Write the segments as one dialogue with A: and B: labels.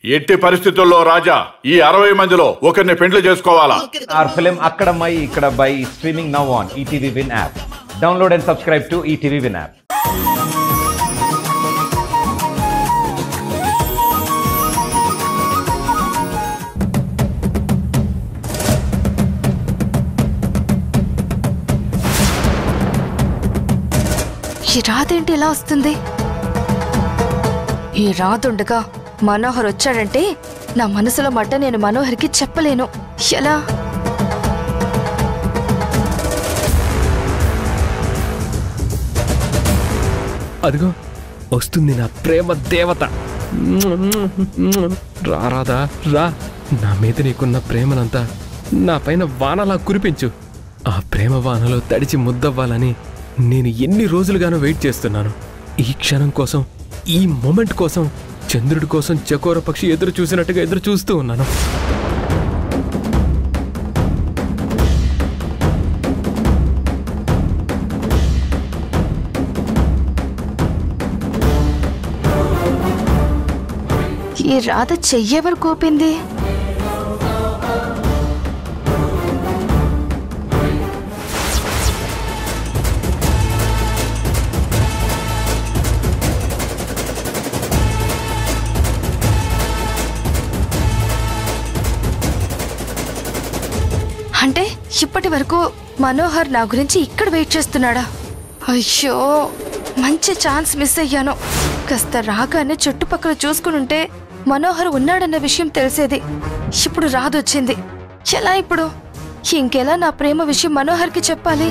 A: ఎట్టి పరిస్థితుల్లో రాజా ఈ 60 మందిలో ఒకరిని పెండ్లి చేసుకోవాలా?
B: Our film Akkadamai Ikkadabai is streaming now on ETV Win app. Download and subscribe to ETV Win app.
C: ఈ రాదేంటి ఎలా వస్తుంది? ఈ రాదుండగా మనోహర్ వచ్చాడంటే నా మనసులో మాట నేను మనోహర్కి చెప్పలేను. ఎలా?
D: అదిగో వస్తుంది నా ప్రేమ దేవత. రారాదా రా, నా మీద నీకున్న ప్రేమనంతా నా పైన వానలా కురిపించు. ఆ ప్రేమ వానలో తడిచి ముద్దవ్వాలని నేను ఎన్ని రోజులుగానో వెయిట్ చేస్తున్నాను. ఈ క్షణం కోసం, ఈ మూమెంట్ కోసం, చంద్రుడి కోసం చకోర పక్షి ఎదురు చూసినట్టుగా ఎదురు చూస్తూ ఉన్నాను.
C: ఈ రాధ చెయ్యెవరు కోపింది? అంటే ఇప్పటి వరకు మనోహర్ నా గురించి ఇక్కడ వెయిట్ చేస్తున్నాడా? అయ్యో, మంచి ఛాన్స్ మిస్ అయ్యాను. కాస్త రాగానే చుట్టుపక్కల చూసుకునుంటే మనోహర్ ఉన్నాడన్న విషయం తెలిసేది. ఇప్పుడు రాదొచ్చింది. ఎలా ఇప్పుడు? ఇంకెలా నా ప్రేమ విషయం మనోహర్కి చెప్పాలి?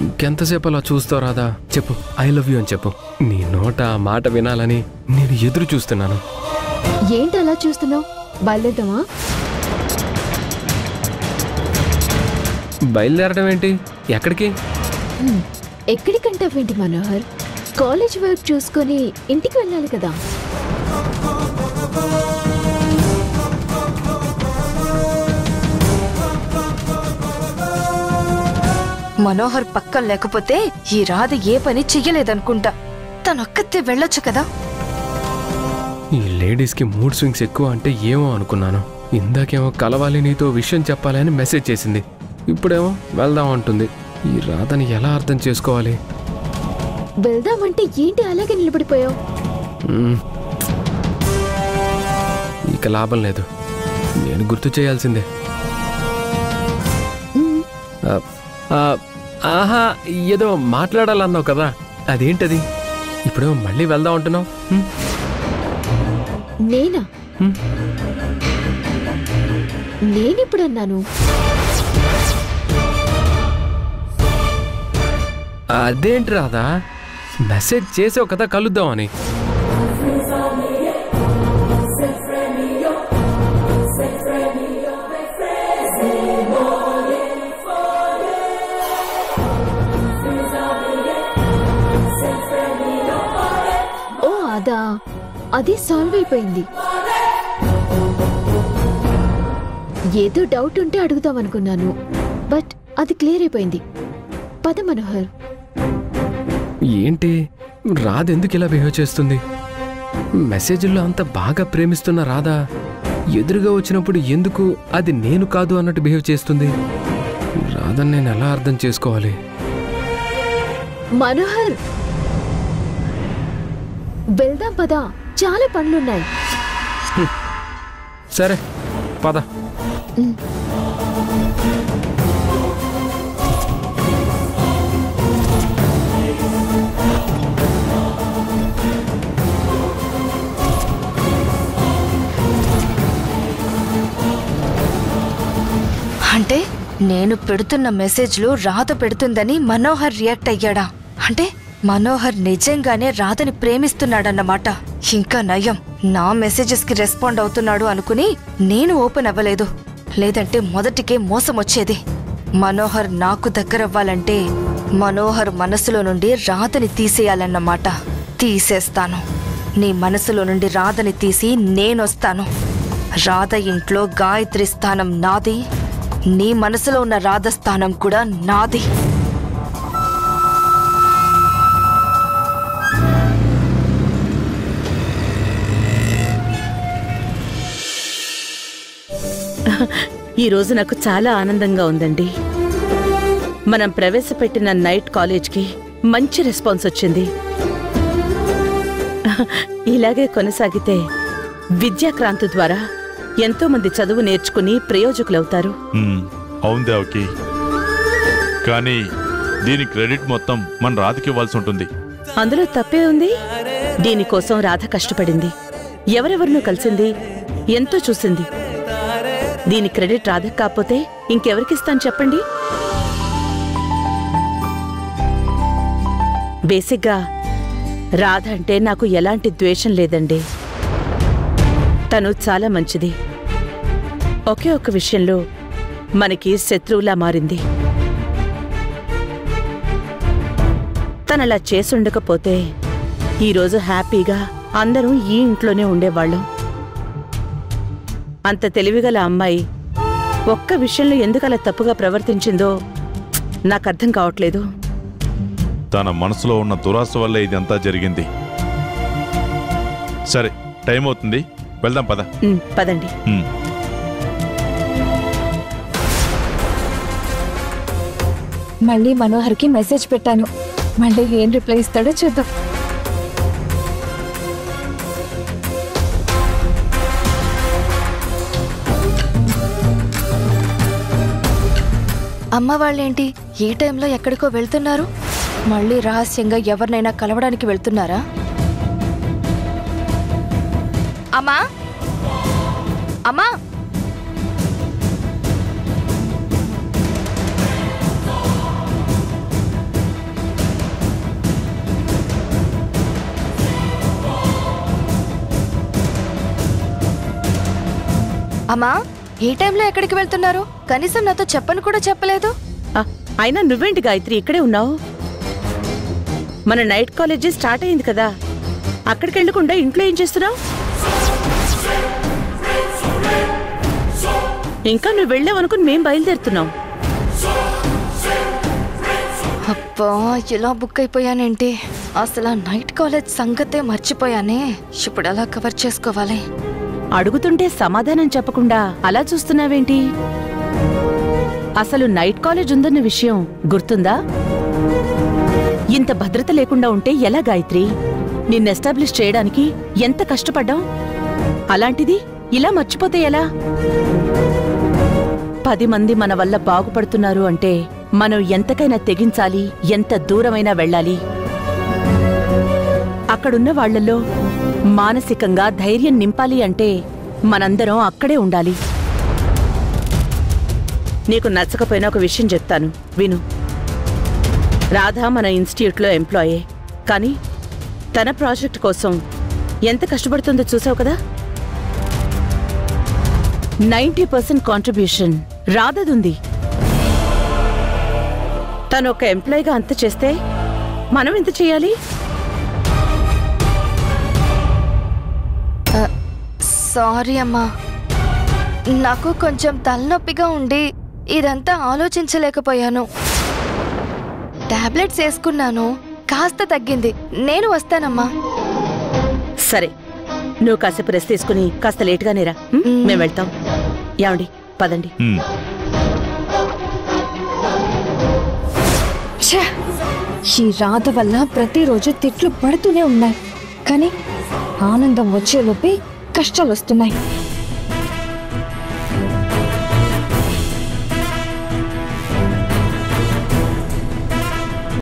D: ఇంకెంతసేపు అలా చూస్తావు రాదా? చెప్పు, ఐ లవ్ యూ అని చెప్పు. నీ నోట ఆ మాట వినాలని నేను ఎదురు చూస్తున్నాను.
E: ఏంటి అలా చూస్తున్నావు? బయలుదేరదామా?
D: బయలుదేరడం ఏంటి? ఎక్కడికి?
E: ఎక్కడికంటావేంటి మనోహర్? కాలేజ్ వర్క్ చూసుకొని ఇంటికి వెళ్ళాలి కదా.
C: మనోహర్ పక్కన లేకపోతే ఈ రాధ ఏ పని చెయ్యలేదనుకుంటా. తనొక్కతే వెళ్ళొచ్చు కదా.
D: ఈ లేడీస్కి మూడ్ స్వింగ్స్ ఎక్కువ అంటే ఏమో అనుకున్నాను. ఇందాకేమో కలవాలి, నీతో విషయం చెప్పాలి అని మెసేజ్ చేసింది. ఇప్పుడేమో వెళ్దాం అంటుంది. ఈ రాధని ఎలా అర్థం చేసుకోవాలి?
E: వెళ్దామంటే ఏంటి అలాగే నిలబడిపోయావు?
D: ఇక లాభం లేదు, నేను గుర్తు చేయాల్సిందే. ఆహా, ఏదో మాట్లాడాలన్నావు కదా, అదేంటది? ఇప్పుడేమో మళ్ళీ వెళ్దాం అంటున్నావు.
E: నేనా? నేనెప్పుడన్నాను?
D: అదేంటి రాదా, మెసేజ్ చేసావు కదా కలుద్దామని.
E: ఓ అదా, అది సాల్వ్ అయిపోయింది. ఏదో డౌట్ ఉంటే అడుగుదాం అనుకున్నాను, బట్ అది క్లియర్ అయిపోయింది. పద మనోహర్.
D: ఏంటి రాధ ఎందుకు ఇలా బిహేవ్ చేస్తుంది? మెసేజ్లో అంత బాగా ప్రేమిస్తున్న రాధ ఎదురుగా వచ్చినప్పుడు ఎందుకు అది నేను కాదు అన్నట్టు బిహేవ్ చేస్తుంది? రాధని నేను ఎలా అర్థం చేసుకోవాలి?
E: మనోహర్, వెళ్దాం పదా, చాలా పనులున్నాయి.
D: సరే పద.
C: అంటే నేను పెడుతున్న మెసేజ్లు రాధ పెడుతుందని మనోహర్ రియాక్ట్ అయ్యాడా? అంటే మనోహర్ నిజంగానే రాధని ప్రేమిస్తున్నాడన్నమాట. ఇంకా నయం, నా మెసేజెస్ కి రెస్పాండ్ అవుతున్నాడు అనుకుని నేను ఓపెన్ అవ్వలేదు. లేదంటే మొదటికే మోసం వచ్చేది. మనోహర్ నాకు దగ్గరవ్వాలంటే మనోహర్ మనసులో నుండి రాధని తీసేయాలన్నమాట. తీసేస్తాను. నీ మనసులో నుండి రాధని తీసి నేనొస్తాను. రాధ ఇంట్లో గాయత్రి స్థానం నాది, నీ మనసులో ఉన్న రాధ స్థానం కూడా నాది.
F: ఈరోజు నాకు చాలా ఆనందంగా ఉందండి. మనం ప్రవేశపెట్టిన నైట్ కాలేజ్కి మంచి రెస్పాన్స్ వచ్చింది. ఇలాగే కొనసాగితే విద్యాక్రాంతి ద్వారా ఎంతో మంది చదువు నేర్చుకుని ప్రయోజకులవుతారు.
G: అవును దేవకి, కానీ దీని క్రెడిట్ మొత్తం మన రాధకి ఇవ్వాల్సి ఉంటుంది.
F: అందులో తప్పే ఉంది? దీనికోసం రాధ కష్టపడింది, ఎవరెవరినో కలిసింది, ఎంతో చూసింది. దీని క్రెడిట్ రాధ కాకపోతే ఇంకెవరికిస్తాను చెప్పండి? బేసిక్గా రాధ అంటే నాకు ఎలాంటి ద్వేషం లేదండి. తను చాలా మంచిది. ఒకే ఒక్క విషయంలో మనకి శత్రువులా మారింది. తనలా చేసుండకపోతే ఈరోజు హ్యాపీగా అందరూ ఈ ఇంట్లోనే ఉండేవాళ్ళం. అంత తెలివిగల అమ్మాయి ఒక్క విషయంలో ఎందుకలా తప్పుగా ప్రవర్తించిందో నాకు అర్థం కావట్లేదు.
G: తన మనసులో ఉన్న దురాశ వల్ల ఇదంతా జరిగింది. సరే, టైం అవుతుంది, వెళ్దాం పద.
F: పదండి.
E: మళ్ళీ మనోహర్కి మెసేజ్ పెట్టాను. మళ్ళీ ఏం రిప్లై ఇస్తాడో చూద్దాం.
C: అమ్మ వాళ్ళేంటి ఈ టైంలో ఎక్కడికో వెళ్తున్నారు? మళ్ళీ రహస్యంగా ఎవరినైనా కలవడానికి వెళ్తున్నారా? అమ్మా, అమ్మా, అమ్మా, ఈ టైంలో ఎక్కడికి వెళ్తున్నారు? కనీసం నాతో చెప్పని కూడా చెప్పలేదు.
F: అయినా నువ్వేంటి గాయత్రి ఇక్కడే ఉన్నావు? మన నైట్ కాలేజీ స్టార్ట్ అయింది కదా, అక్కడికి వెళ్ళకుండా ఇంట్లో ఏం చేస్తున్నావు? ఇంకా నువ్వు వెళ్ళావనుకుని మేం బయలుదేరుతున్నాం.
C: అబ్బా, ఎలా బుక్ అయిపోయానేంటి? అసలు నైట్ కాలేజ్ సంగతే మర్చిపోయానే. ఇప్పుడు ఎలా కవర్ చేసుకోవాలి?
F: అడుగుతుంటే సమాధానం చెప్పకుండా అలా చూస్తున్నావేంటి? అసలు నైట్ కాలేజ్ ఉందన్న విషయం గుర్తుందా? ఇంత భద్రత లేకుండా ఉంటే ఎలా గాయత్రి? నిన్ను ఎస్టాబ్లిష్ చేయడానికి ఎంత కష్టపడ్డాం. అలాంటిది ఇలా మర్చిపోతే ఎలా? 10 మంది మన వల్ల బాగుపడుతున్నారు అంటే మనం ఎంతకైనా తెగించాలి, ఎంత దూరమైనా వెళ్ళాలి. అక్కడున్న వాళ్లలో మానసికంగా ధైర్యం నింపాలి అంటే మనందరం అక్కడే ఉండాలి. నీకు నచ్చకపోయినా ఒక విషయం చెప్తాను, విను. రాధ మన ఇన్స్టిట్యూట్లో ఎంప్లాయే, కానీ తన ప్రాజెక్ట్ కోసం ఎంత కష్టపడుతుందో చూసావు కదా. 90% కాంట్రిబ్యూషన్ రాధదుంది. తను ఒక ఎంప్లాయీగా అంత చేస్తే మనం ఎంత చేయాలి?
C: సారీ అమ్మా, నాకు కొంచెం తలనొప్పిగా ఉండి ఇదంతా ఆలోచించలేకపోయాను. టాబ్లెట్స్ వేసుకున్నాను, కాస్త తగ్గింది. నేను వస్తానమ్మా.
F: సరే, నువ్వు కాసేపు రెస్ట్ తీసుకుని కాస్త లేట్గానే రా, మేము వెళ్తాం. యావండి, పదండి.
E: ఈ రాధ వల్ల ప్రతిరోజు తిట్లు పడుతూనే ఉన్నాయి, కానీ ఆనందం వచ్చేలోపే కష్టాలు వస్తున్నాయి.